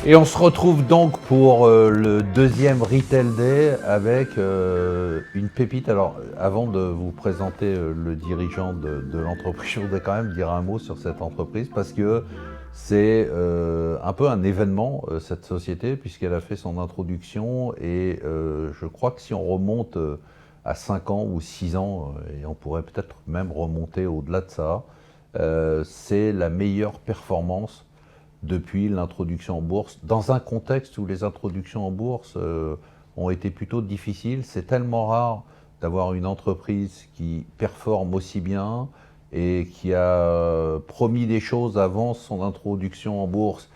Et on se retrouve donc pour le deuxième Retail Day avec une pépite. Alors, avant de vous présenter le dirigeant de l'entreprise, je voudrais quand même dire un mot sur cette entreprise parce que c'est un peu un événement, cette société, puisqu'elle a fait son introduction. Et je crois que si on remonte à 5 ans ou 6 ans, et on pourrait peut-être même remonter au-delà de ça, c'est la meilleure performance depuis l'introduction en bourse, dans un contexte où les introductions en bourse ont été plutôt difficiles. C'est tellement rare d'avoir une entreprise qui performe aussi bien et qui a promis des choses avant son introduction en bourse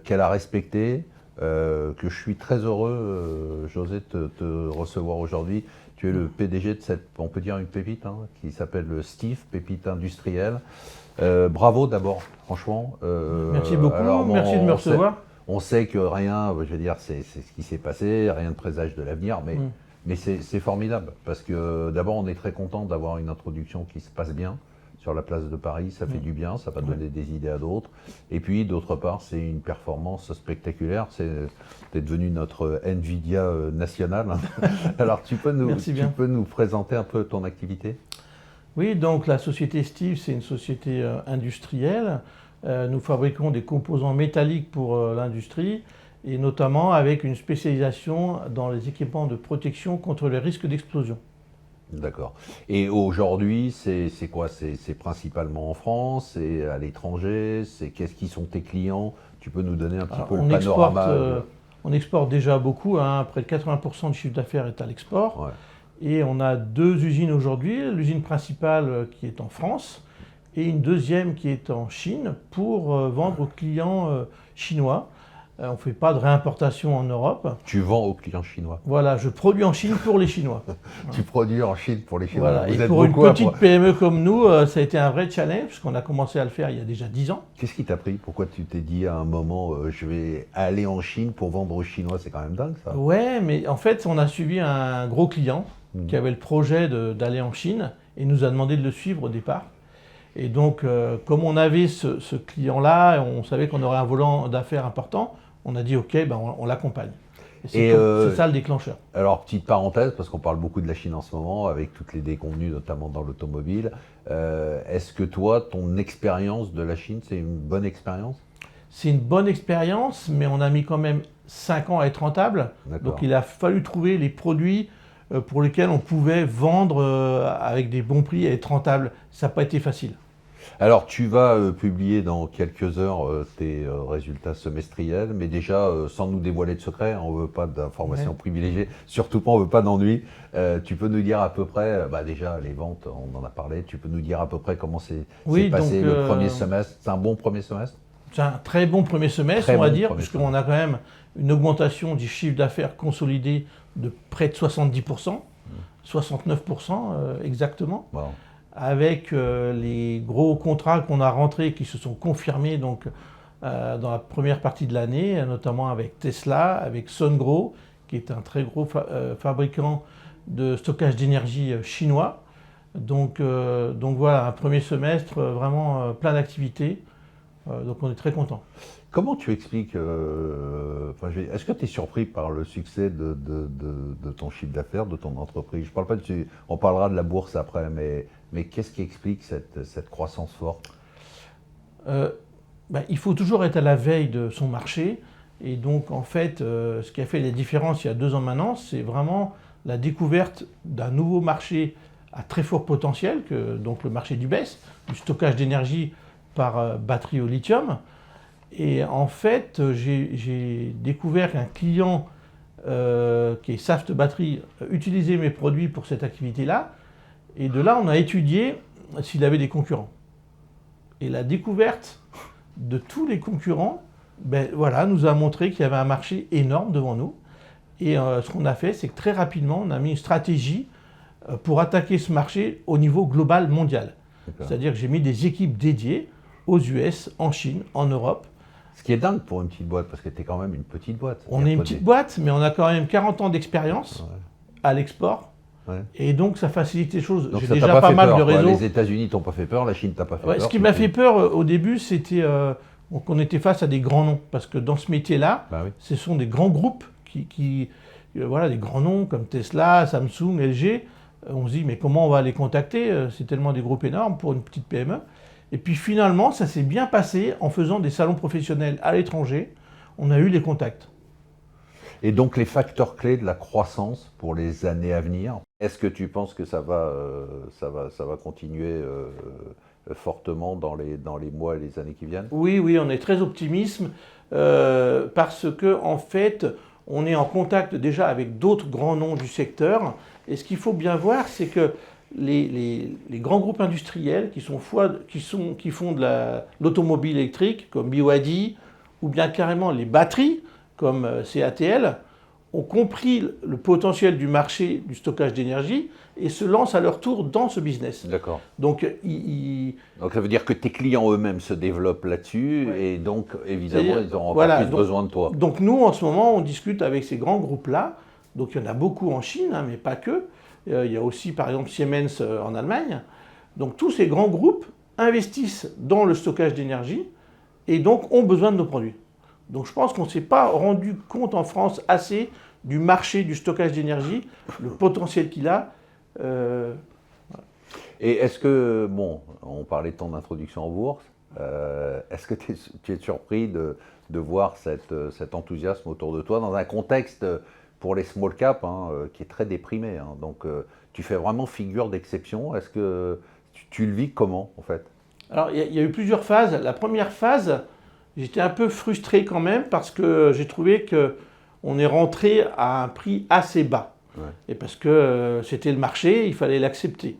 qu'elle a respectées, que je suis très heureux, José, de te recevoir aujourd'hui. Tu es le PDG de cette, on peut dire une pépite, hein, qui s'appelle Steve, pépite industrielle. Bravo d'abord, franchement. Merci beaucoup, alors, merci de me recevoir. On sait que rien, je veux dire, c'est ce qui s'est passé, rien ne présage de l'avenir, mais c'est formidable, parce que d'abord on est très content d'avoir une introduction qui se passe bien sur la place de Paris, ça fait du bien, ça va donner des idées à d'autres. Et puis d'autre part, c'est une performance spectaculaire, t'es devenu notre Nvidia national. Alors tu peux nous présenter un peu ton activité ? Oui, donc la société Steve, c'est une société industrielle. Nous fabriquons des composants métalliques pour l'industrie et notamment avec une spécialisation dans les équipements de protection contre les risques d'explosion. D'accord. Et aujourd'hui, c'est quoi? C'est principalement en France, c'est à l'étranger, qu'est-ce qui sont tes clients? Tu peux nous donner un petit peu le panorama? On exporte déjà beaucoup, hein, près de 80% du chiffre d'affaires est à l'export. Ouais. Et on a 2 usines aujourd'hui, l'usine principale qui est en France et une deuxième qui est en Chine pour vendre aux clients chinois. On ne fait pas de réimportation en Europe. Tu vends aux clients chinois? Voilà, je produis en Chine pour les Chinois. Tu produis en Chine pour les Chinois. Voilà. Et pour une petite PME comme nous, ça a été un vrai challenge puisqu'on a commencé à le faire il y a déjà 10 ans. Qu'est-ce qui t'a pris? Pourquoi tu t'es dit à un moment, je vais aller en Chine pour vendre aux Chinois? C'est quand même dingue ça. Ouais, mais en fait, on a suivi un gros client qui avait le projet d'aller en Chine et nous a demandé de le suivre au départ. Et donc, comme on avait ce client-là, on savait qu'on aurait un volant d'affaires important, on a dit OK, ben on l'accompagne. C'est ça le déclencheur. Alors, petite parenthèse, parce qu'on parle beaucoup de la Chine en ce moment, avec toutes les déconvenues, notamment dans l'automobile. Est-ce que toi, ton expérience de la Chine, c'est une bonne expérience? C'est une bonne expérience, mais on a mis quand même 5 ans à être rentable. Donc, il a fallu trouver les produits pour lesquels on pouvait vendre avec des bons prix et être rentable. Ça n'a pas été facile. Alors, tu vas publier dans quelques heures tes résultats semestriels, mais déjà, sans nous dévoiler de secrets, on ne veut pas d'informations privilégiées, surtout pas, on ne veut pas d'ennui. Tu peux nous dire à peu près, déjà, les ventes, on en a parlé, tu peux nous dire à peu près comment s'est passé le premier semestre? C'est un bon premier semestre? C'est un très bon premier semestre, on va dire, puisqu'on a quand même une augmentation du chiffre d'affaires consolidé de près de 70%, 69% exactement. Wow. Avec les gros contrats qu'on a rentrés qui se sont confirmés donc, dans la première partie de l'année, notamment avec Tesla, avec Sungrow, qui est un très gros fabricant de stockage d'énergie chinois. Donc voilà, un premier semestre vraiment plein d'activités. Donc on est très content. Comment tu expliques, est-ce que tu es surpris par le succès de ton chiffre d'affaires, de ton entreprise? Je parle pas on parlera de la bourse après, mais qu'est-ce qui explique cette croissance forte? Il faut toujours être à la veille de son marché. Et donc en fait, ce qui a fait la différence il y a 2 ans maintenant, c'est vraiment la découverte d'un nouveau marché à très fort potentiel, donc le marché du BESS, du stockage d'énergie par batterie au lithium. Et en fait, j'ai découvert qu'un client qui est Saft Batterie utilisait mes produits pour cette activité-là. Et de là, on a étudié s'il avait des concurrents. Et la découverte de tous les concurrents nous a montré qu'il y avait un marché énorme devant nous. Et ce qu'on a fait, c'est que très rapidement, on a mis une stratégie pour attaquer ce marché au niveau global mondial. C'est-à-dire que j'ai mis des équipes dédiées aux US, en Chine, en Europe. Ce qui est dingue pour une petite boîte, parce que tu es quand même une petite boîte. On est une petite boîte, mais on a quand même 40 ans d'expérience à l'export. Ouais. Et donc, ça facilite les choses. J'ai déjà pas mal de réseaux. Les États-Unis t'ont pas fait peur, la Chine t'a pas fait peur. Ce qui m'a fait peur au début, c'était Donc on était face à des grands noms, parce que dans ce métier-là, Bah oui. ce sont des grands groupes voilà, des grands noms comme Tesla, Samsung, LG. On se dit, mais comment on va les contacter? C'est tellement des groupes énormes pour une petite PME. Et puis finalement, ça s'est bien passé en faisant des salons professionnels à l'étranger. On a eu les contacts. Et donc les facteurs clés de la croissance pour les années à venir, est-ce que tu penses que ça va continuer fortement dans les mois et les années qui viennent? Oui, oui, on est très optimiste parce que en fait, on est en contact déjà avec d'autres grands noms du secteur. Et ce qu'il faut bien voir, c'est que les grands groupes industriels qui font de l'automobile électrique, comme BYD, ou bien carrément les batteries, comme CATL, ont compris le potentiel du marché du stockage d'énergie et se lancent à leur tour dans ce business. D'accord. Donc, Donc ça veut dire que tes clients eux-mêmes se développent là-dessus, Ouais. et donc évidemment ils auront voilà, encore plus besoin de toi. Donc nous, en ce moment, on discute avec ces grands groupes-là. Donc il y en a beaucoup en Chine, hein, mais pas que. Il y a aussi par exemple Siemens en Allemagne. Donc tous ces grands groupes investissent dans le stockage d'énergie et donc ont besoin de nos produits. Donc je pense qu'on ne s'est pas rendu compte en France assez du marché du stockage d'énergie, le potentiel qu'il a. Et est-ce que, bon, on parlait de ton introduction en bourse, est-ce que tu es surpris de voir cet enthousiasme autour de toi dans un contexte pour les small caps qui est très déprimé, hein. Donc tu fais vraiment figure d'exception. Est-ce que tu le vis comment en fait? Alors il y a eu plusieurs phases. La première phase, j'étais un peu frustré quand même parce que j'ai trouvé qu'on est rentré à un prix assez bas. Ouais. Et parce que c'était le marché, il fallait l'accepter.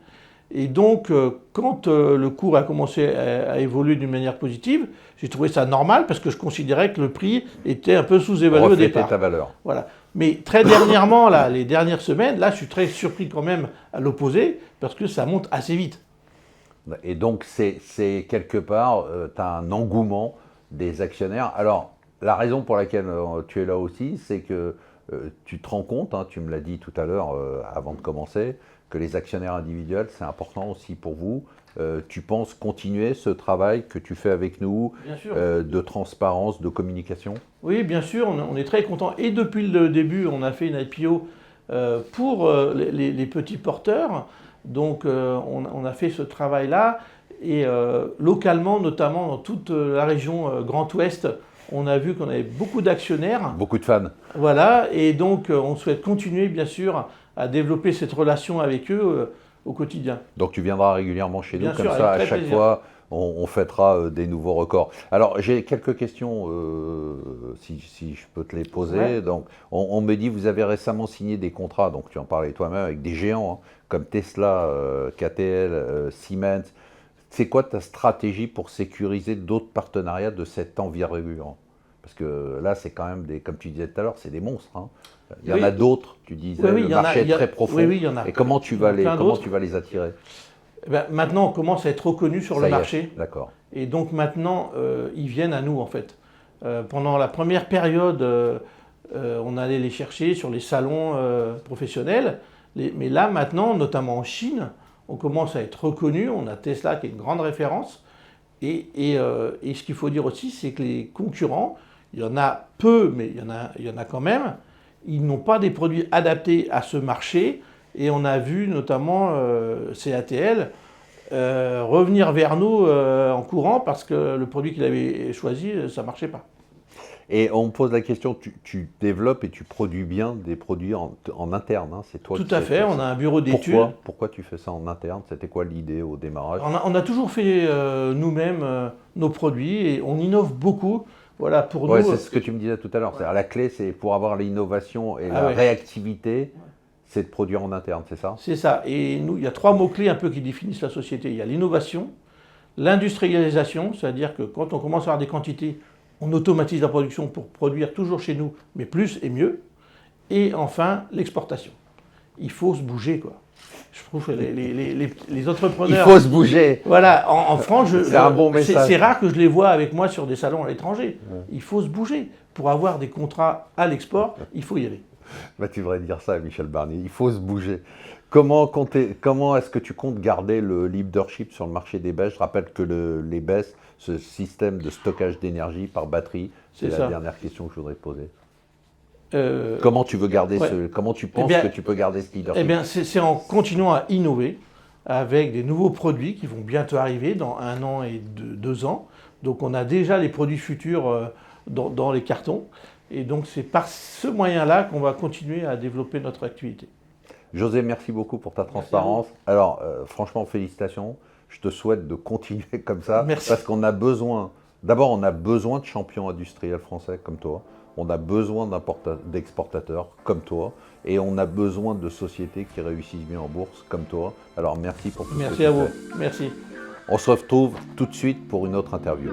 Et donc, quand le cours a commencé à évoluer d'une manière positive, j'ai trouvé ça normal parce que je considérais que le prix était un peu sous-évalué au départ. Ta valeur. Voilà. Mais très dernièrement, là, les dernières semaines, là, je suis très surpris quand même à l'opposé parce que ça monte assez vite. Et donc c'est quelque part, tu as un engouement des actionnaires. Alors la raison pour laquelle tu es là aussi, c'est que tu te rends compte, hein, tu me l'as dit tout à l'heure avant de commencer, que les actionnaires individuels, c'est important aussi pour vous. Tu penses continuer ce travail que tu fais avec nous, Bien sûr. de transparence, de communication? Oui, bien sûr, on est très content. Et depuis le début, on a fait une IPO pour les petits porteurs. Donc, on a fait ce travail-là. Et localement, notamment dans toute la région Grand Ouest, on a vu qu'on avait beaucoup d'actionnaires. Beaucoup de fans. Voilà. Et donc, on souhaite continuer, bien sûr, à développer cette relation avec eux au quotidien. Donc tu viendras régulièrement chez nous, Bien comme sûr, ça à avec très chaque plaisir. fois on fêtera des nouveaux records. Alors j'ai quelques questions, si je peux te les poser. Ouais. Donc on me dit vous avez récemment signé des contrats, donc tu en parlais toi-même, avec des géants comme Tesla, KTL, Siemens. C'est quoi ta stratégie pour sécuriser d'autres partenariats de cette envergure? Parce que là c'est quand même comme tu disais tout à l'heure, c'est des monstres, hein. Il y en Oui. a d'autres, tu disais, Oui, oui, le il y en a- marché il y a- est très profond. oui, oui, il y en a. Et comment tu vas Il y en a plein d'autres. tu vas les attirer? Eh ben, maintenant, on commence à être reconnu sur Ça le y est, marché. d'accord. Et donc maintenant, ils viennent à nous en fait. Pendant la première période, on allait les chercher sur les salons professionnels. Mais là maintenant, notamment en Chine, on commence à être reconnu. On a Tesla qui est une grande référence. Et ce qu'il faut dire aussi, c'est que les concurrents, il y en a peu, mais il y en a quand même, ils n'ont pas des produits adaptés à ce marché. Et on a vu notamment CATL revenir vers nous en courant parce que le produit qu'il avait choisi, ça ne marchait pas. Et on me pose la question, tu développes et tu produis bien des produits en interne, hein, c'est toi Tout qui à fais fait, ça. on a un bureau d'études. Pourquoi tu fais ça en interne? C'était quoi l'idée au démarrage? On a toujours fait nous-mêmes nos produits et on innove beaucoup. Voilà, pour Ouais, nous. c'est ce que tu me disais tout à l'heure. C'est-à-dire, la clé, c'est pour avoir l'innovation et la ouais. réactivité, c'est de produire en interne, c'est ça? C'est ça. Et nous, il y a 3 mots-clés un peu qui définissent la société. Il y a l'innovation, l'industrialisation, c'est-à-dire que quand on commence à avoir des quantités, on automatise la production pour produire toujours chez nous, mais plus et mieux. Et enfin, l'exportation. Il faut se bouger, quoi. Je trouve que les entrepreneurs... Il faut se bouger. Voilà, en France, c'est un bon message. C'est rare que je les vois avec moi sur des salons à l'étranger. Ouais. Il faut se bouger. Pour avoir des contrats à l'export, il faut y aller. Bah, tu devrais dire ça à Michel Barnier, il faut se bouger. comment est-ce que tu comptes garder le leadership sur le marché des baies? Je rappelle que les baies, ce système de stockage d'énergie par batterie, c'est la dernière question que je voudrais poser. Comment tu veux garder comment tu penses que tu peux garder ce leadership? Eh bien, c'est en continuant à innover avec des nouveaux produits qui vont bientôt arriver dans 1 an et 2 ans. Donc on a déjà les produits futurs dans les cartons. Et donc c'est par ce moyen-là qu'on va continuer à développer notre activité. José, merci beaucoup pour ta transparence. Alors, franchement, félicitations. Je te souhaite de continuer comme ça. Merci. Parce qu'on a besoin, d'abord, on a besoin de champions industriels français comme toi. On a besoin d'exportateurs comme toi. Et on a besoin de sociétés qui réussissent bien en bourse comme toi. Alors, merci pour tout ce que tu fais. Merci à vous. Merci. On se retrouve tout de suite pour une autre interview.